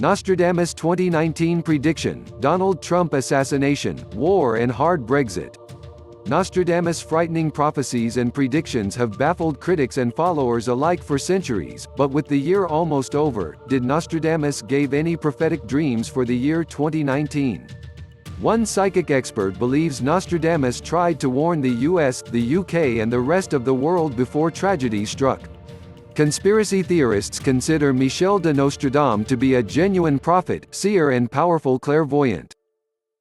Nostradamus 2019 prediction: Donald Trump assassination, war and hard Brexit. Nostradamus' frightening prophecies and predictions have baffled critics and followers alike for centuries, but with the year almost over, did Nostradamus give any prophetic dreams for the year 2019? One psychic expert believes Nostradamus tried to warn the US, the UK and the rest of the world before tragedy struck. Conspiracy theorists consider Michel de Nostradamus to be a genuine prophet, seer and powerful clairvoyant.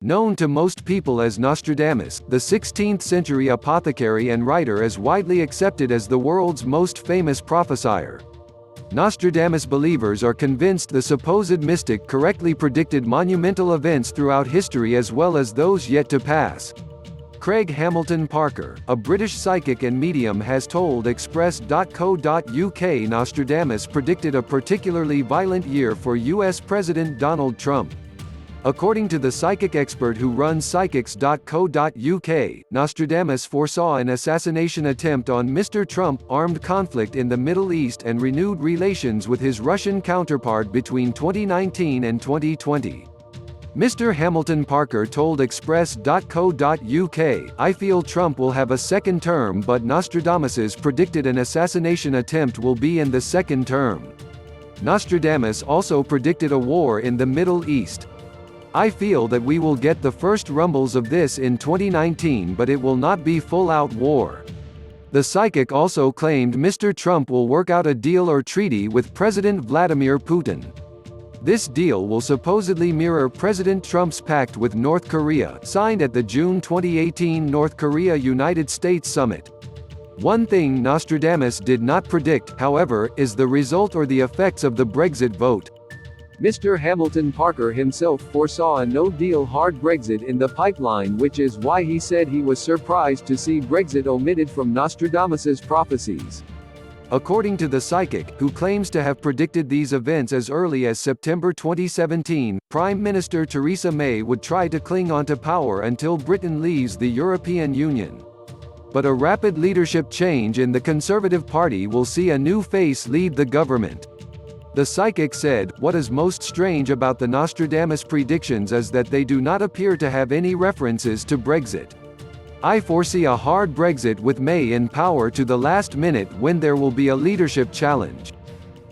Known to most people as Nostradamus, the 16th-century apothecary and writer is widely accepted as the world's most famous prophesier. Nostradamus believers are convinced the supposed mystic correctly predicted monumental events throughout history as well as those yet to pass. Craig Hamilton Parker, a British psychic and medium, has told Express.co.uk Nostradamus predicted a particularly violent year for US President Donald Trump. According to the psychic expert who runs psychics.co.uk, Nostradamus foresaw an assassination attempt on Mr. Trump, armed conflict in the Middle East and renewed relations with his Russian counterpart between 2019 and 2020. Mr. Hamilton Parker told Express.co.uk, "I feel Trump will have a second term, but Nostradamus's predicted an assassination attempt will be in the second term. Nostradamus also predicted a war in the Middle East. I feel that we will get the first rumbles of this in 2019, but it will not be full-out war." The psychic also claimed Mr. Trump will work out a deal or treaty with President Vladimir Putin. This deal will supposedly mirror President Trump's pact with North Korea, signed at the June 2018 North Korea-United States summit. One thing Nostradamus did not predict, however, is the result or the effects of the Brexit vote. Mr. Hamilton Parker himself foresaw a no-deal hard Brexit in the pipeline, which is why he said he was surprised to see Brexit omitted from Nostradamus's prophecies. According to the psychic, who claims to have predicted these events as early as September 2017, Prime Minister Theresa May would try to cling onto power until Britain leaves the European Union. But a rapid leadership change in the Conservative Party will see a new face lead the government. The psychic said, "What is most strange about the Nostradamus predictions is that they do not appear to have any references to Brexit. I foresee a hard Brexit with May in power to the last minute when there will be a leadership challenge.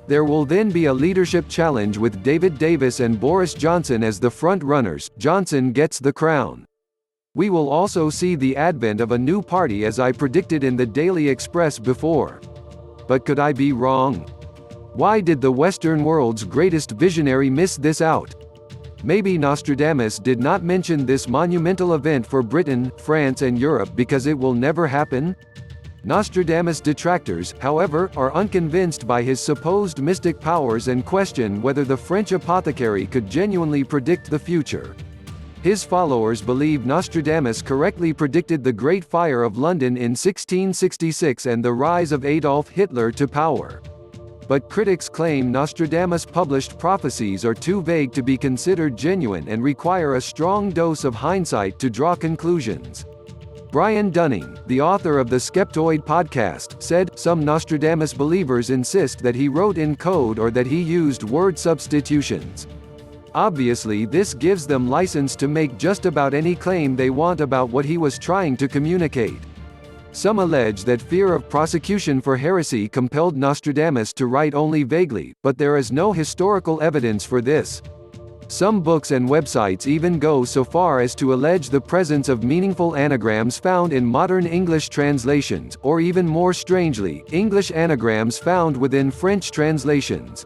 There will then be a leadership challenge with David Davis and Boris Johnson as the front-runners. Johnson gets the crown. We will also see the advent of a new party as I predicted in the Daily Express before. But could I be wrong? Why did the Western world's greatest visionary miss this out? Maybe Nostradamus did not mention this monumental event for Britain, France and Europe because it will never happen? Nostradamus detractors, however, are unconvinced by his supposed mystic powers and question whether the French apothecary could genuinely predict the future. His followers believe Nostradamus correctly predicted the Great Fire of London in 1666 and the rise of Adolf Hitler to power. But critics claim Nostradamus' published prophecies are too vague to be considered genuine and require a strong dose of hindsight to draw conclusions. Brian Dunning, the author of the Skeptoid podcast, said, "Some Nostradamus believers insist that he wrote in code or that he used word substitutions. Obviously this gives them license to make just about any claim they want about what he was trying to communicate. Some allege that fear of prosecution for heresy compelled Nostradamus to write only vaguely, but there is no historical evidence for this. Some books and websites even go so far as to allege the presence of meaningful anagrams found in modern English translations, or even more strangely, English anagrams found within French translations."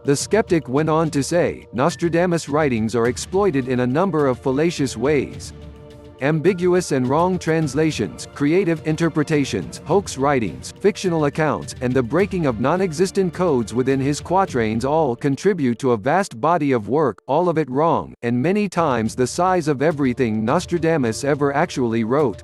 The skeptic went on to say, Nostradamus' writings are exploited in a number of fallacious ways. Ambiguous and wrong translations, creative interpretations, hoax writings, fictional accounts, and the breaking of non-existent codes within his quatrains all contribute to a vast body of work, all of it wrong, and many times the size of everything Nostradamus ever actually wrote.